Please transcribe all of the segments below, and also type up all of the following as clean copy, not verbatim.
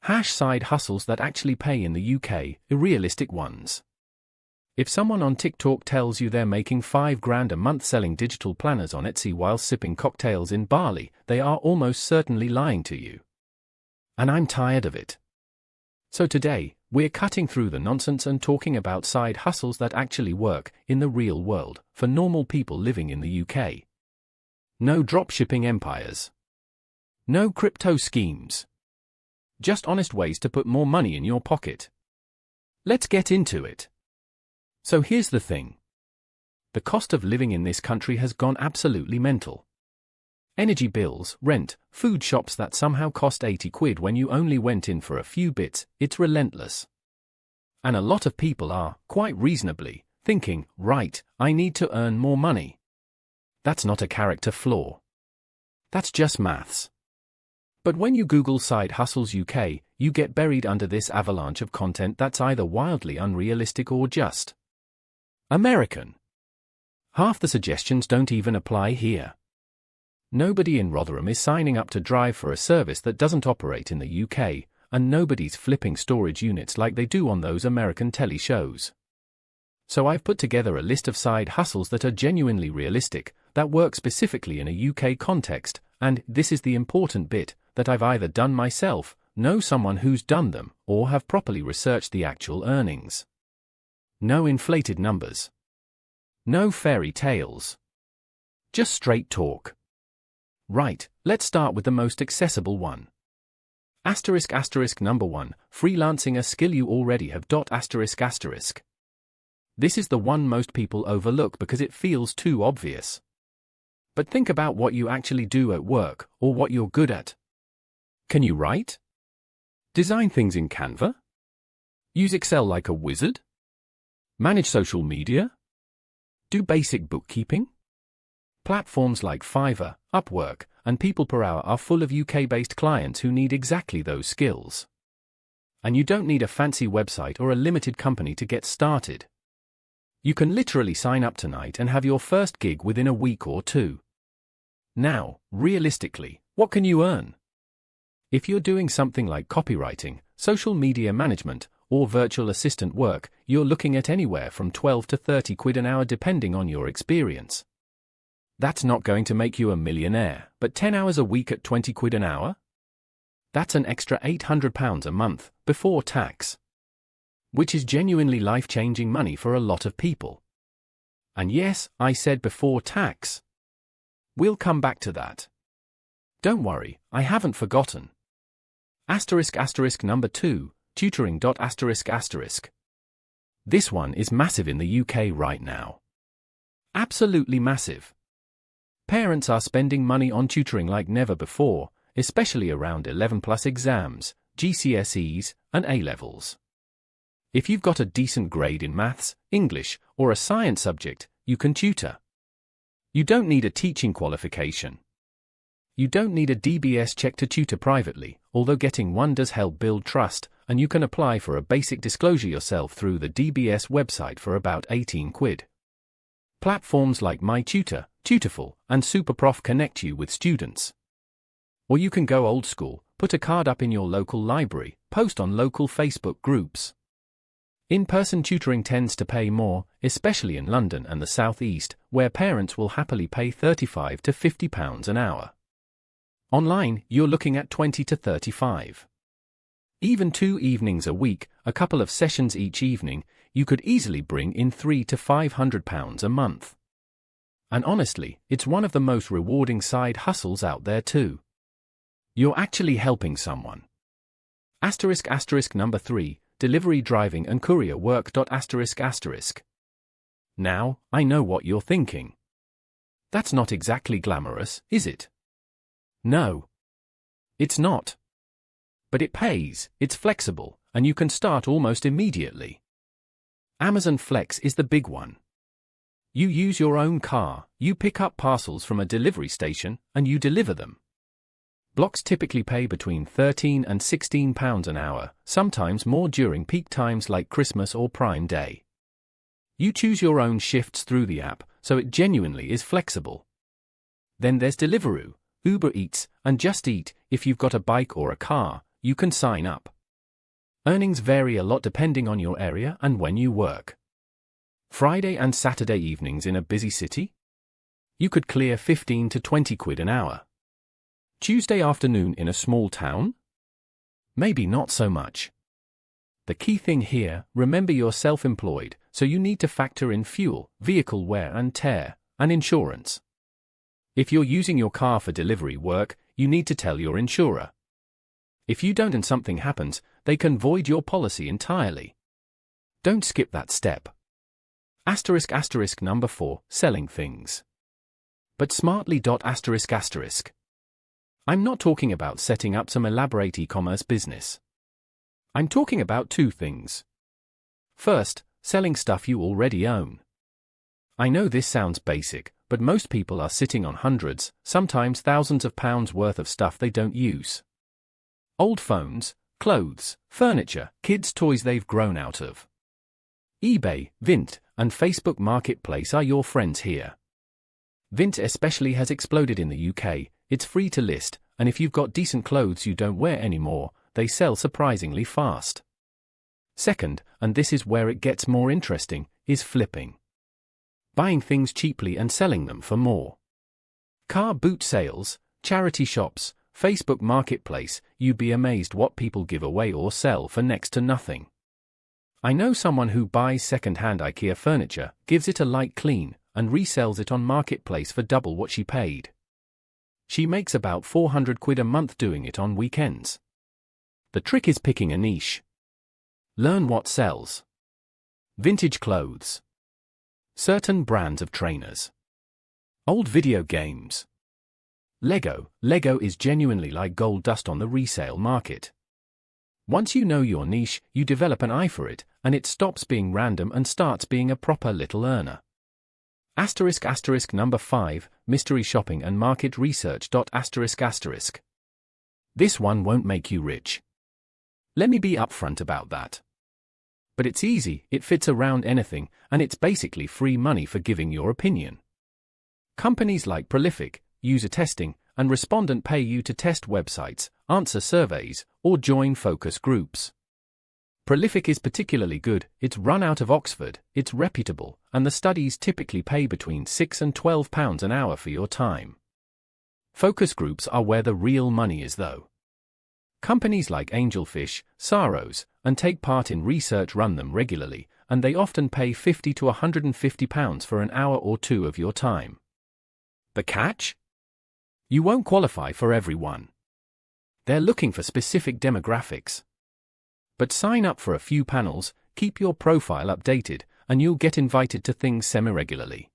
Side hustles that actually pay in the UK, unrealistic ones. If someone on TikTok tells you they're making $5,000 a month selling digital planners on Etsy while sipping cocktails in Bali, they are almost certainly lying to you. And I'm tired of it. So today, we're cutting through the nonsense and talking about side hustles that actually work in the real world for normal people living in the UK. No dropshipping empires. No crypto schemes. Just honest ways to put more money in your pocket. Let's get into it. So here's the thing. The cost of living in this country has gone absolutely mental. Energy bills, rent, food shops that somehow cost 80 quid when you only went in for a few bits, it's relentless. And a lot of people are, quite reasonably, thinking, right, I need to earn more money. That's not a character flaw. That's just maths. But when you Google Side Hustles UK, you get buried under this avalanche of content that's either wildly unrealistic or just American. Half the suggestions don't even apply here. Nobody in Rotherham is signing up to drive for a service that doesn't operate in the UK, and nobody's flipping storage units like they do on those American telly shows. So I've put together a list of side hustles that are genuinely realistic, that work specifically in a UK context, and this is the important bit, that I've either done myself, know someone who's done them, or have properly researched the actual earnings. No inflated numbers. No fairy tales. Just straight talk. Right, let's start with the most accessible one. Number 1, freelancing, a skill you already have. This is the one most people overlook because it feels too obvious. But think about what you actually do at work, or what you're good at. Can you write? Design things in Canva? Use Excel like a wizard? Manage social media? Do basic bookkeeping? Platforms like Fiverr, Upwork, and People Per Hour are full of UK-based clients who need exactly those skills. And you don't need a fancy website or a limited company to get started. You can literally sign up tonight and have your first gig within a week or two. Now, realistically, what can you earn? If you're doing something like copywriting, social media management, or virtual assistant work, you're looking at anywhere from 12 to 30 quid an hour depending on your experience. That's not going to make you a millionaire, but 10 hours a week at 20 quid an hour? That's an extra £800 a month, before tax. Which is genuinely life-changing money for a lot of people. And yes, I said before tax. We'll come back to that. Don't worry, I haven't forgotten. Number 2, tutoring. This one is massive in the UK right now. Absolutely massive. Parents are spending money on tutoring like never before, especially around 11+ exams, GCSEs, and A-levels. If you've got a decent grade in maths, English, or a science subject, you can tutor. You don't need a teaching qualification. You don't need a DBS check to tutor privately, although getting one does help build trust, and you can apply for a basic disclosure yourself through the DBS website for about 18 quid. Platforms like MyTutor, Tutorful, and Superprof connect you with students. Or you can go old school, put a card up in your local library, post on local Facebook groups. In-person tutoring tends to pay more, especially in London and the South East, where parents will happily pay £35 to £50 an hour. Online, you're looking at 20 to 35. Even 2 evenings a week, a couple of sessions each evening, you could easily bring in £300 to £500 a month. And honestly, it's one of the most rewarding side hustles out there too. You're actually helping someone. Number 3, delivery driving and courier work. Now, I know what you're thinking. That's not exactly glamorous, is it? No. It's not. But it pays, it's flexible, and you can start almost immediately. Amazon Flex is the big one. You use your own car, you pick up parcels from a delivery station, and you deliver them. Blocks typically pay between £13 and £16 an hour, sometimes more during peak times like Christmas or Prime Day. You choose your own shifts through the app, so it genuinely is flexible. Then there's Deliveroo, Uber Eats, and Just Eat. If you've got a bike or a car, you can sign up. Earnings vary a lot depending on your area and when you work. Friday and Saturday evenings in a busy city? You could clear 15 to 20 quid an hour. Tuesday afternoon in a small town? Maybe not so much. The key thing here, remember you're self-employed, so you need to factor in fuel, vehicle wear and tear, and insurance. If you're using your car for delivery work, you need to tell your insurer. If you don't and something happens, they can void your policy entirely. Don't skip that step. Number 4, selling things. But smartly. I'm not talking about setting up some elaborate e-commerce business. I'm talking about two things. First, selling stuff you already own. I know this sounds basic, but most people are sitting on hundreds, sometimes thousands of pounds worth of stuff they don't use. Old phones, clothes, furniture, kids' toys they've grown out of. eBay, Vint, and Facebook Marketplace are your friends here. Vint especially has exploded in the UK. It's free to list, and if you've got decent clothes you don't wear anymore, they sell surprisingly fast. Second, and this is where it gets more interesting, is flipping. Buying things cheaply and selling them for more. Car boot sales, charity shops, Facebook Marketplace, you'd be amazed what people give away or sell for next to nothing. I know someone who buys second-hand IKEA furniture, gives it a light clean, and resells it on Marketplace for double what she paid. She makes about 400 quid a month doing it on weekends. The trick is picking a niche. Learn what sells. Vintage clothes. Certain brands of trainers. Old video games. Lego is genuinely like gold dust on the resale market. Once you know your niche, you develop an eye for it, and it stops being random and starts being a proper little earner. Number 5, mystery shopping and market research. This one won't make you rich. Let me be upfront about that. But it's easy, it fits around anything, and it's basically free money for giving your opinion. Companies like Prolific, user testing, and Respondent pay you to test websites, answer surveys, or join focus groups. Prolific is particularly good, it's run out of Oxford, it's reputable, and the studies typically pay between £6 and £12 an hour for your time. Focus groups are where the real money is though. Companies like Angelfish, Saros, and Take Part in Research run them regularly, and they often pay £50 to £150 for an hour or two of your time. The catch? You won't qualify for everyone. They're looking for specific demographics. But sign up for a few panels, keep your profile updated, and you'll get invited to things semi-regularly.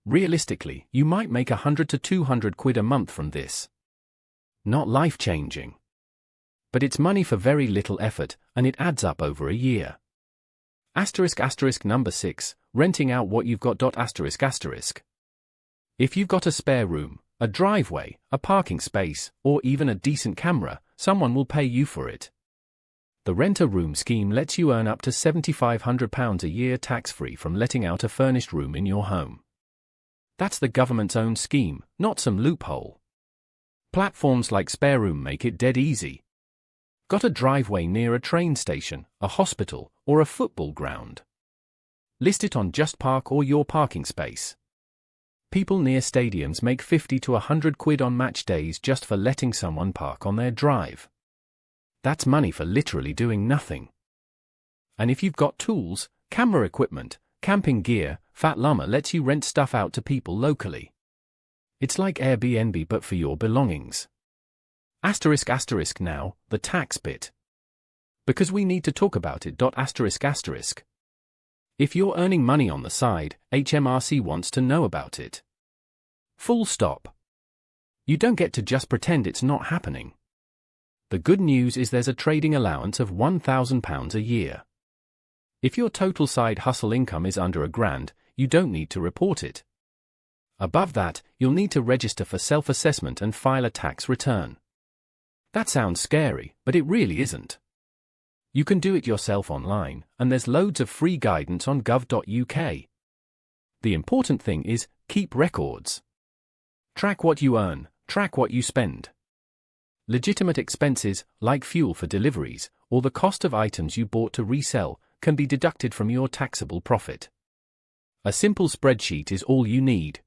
Realistically, you might make 100 to 200 quid a month from this. Not life-changing. But it's money for very little effort, and it adds up over a year. Number 6, renting out what you've got. If you've got a spare room, a driveway, a parking space, or even a decent camera, someone will pay you for it. The rent-a-room scheme lets you earn up to £7,500 a year tax-free from letting out a furnished room in your home. That's the government's own scheme, not some loophole. Platforms like Spareroom make it dead easy. Got a driveway near a train station, a hospital, or a football ground? List it on Just Park or Your Parking Space. People near stadiums make 50 to 100 quid on match days just for letting someone park on their drive. That's money for literally doing nothing. And if you've got tools, camera equipment, camping gear, Fat Llama lets you rent stuff out to people locally. It's like Airbnb but for your belongings. Now, the tax bit. Because we need to talk about it. If you're earning money on the side, HMRC wants to know about it. Full stop. You don't get to just pretend it's not happening. The good news is there's a trading allowance of £1,000 a year. If your total side hustle income is under £1,000, you don't need to report it. Above that, you'll need to register for self-assessment and file a tax return. That sounds scary, but it really isn't. You can do it yourself online, and there's loads of free guidance on gov.uk. The important thing is, keep records. Track what you earn, track what you spend. Legitimate expenses, like fuel for deliveries, or the cost of items you bought to resell, can be deducted from your taxable profit. A simple spreadsheet is all you need.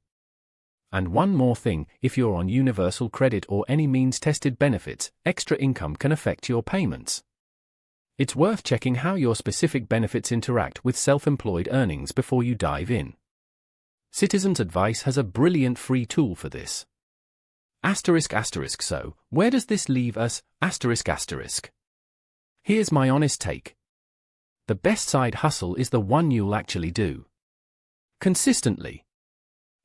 And one more thing, if you're on universal credit or any means-tested benefits, extra income can affect your payments. It's worth checking how your specific benefits interact with self-employed earnings before you dive in. Citizens Advice has a brilliant free tool for this. So, where does this leave us? Here's my honest take. The best side hustle is the one you'll actually do consistently.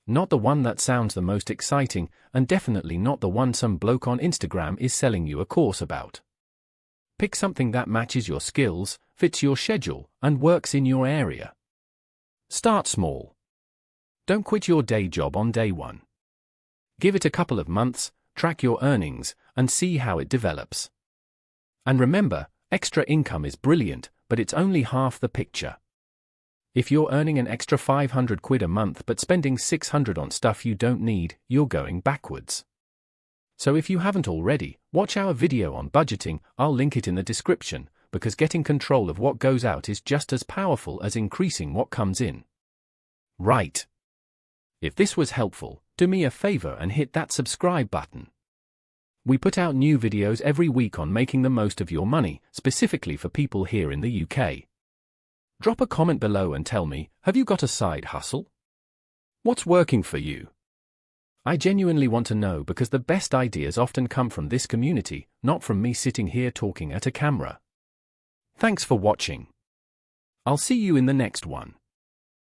Not the one that sounds the most exciting, and definitely not the one some bloke on Instagram is selling you a course about. Pick something that matches your skills, fits your schedule, and works in your area. Start small. Don't quit your day job on day one. Give it a couple of months, track your earnings, and see how it develops. And remember, extra income is brilliant, but it's only half the picture. If you're earning an extra 500 quid a month but spending 600 on stuff you don't need, you're going backwards. So if you haven't already, watch our video on budgeting. I'll link it in the description, because getting control of what goes out is just as powerful as increasing what comes in. Right. If this was helpful, do me a favor and hit that subscribe button. We put out new videos every week on making the most of your money, specifically for people here in the UK. Drop a comment below and tell me, have you got a side hustle? What's working for you? I genuinely want to know, because the best ideas often come from this community, not from me sitting here talking at a camera. Thanks for watching. I'll see you in the next one.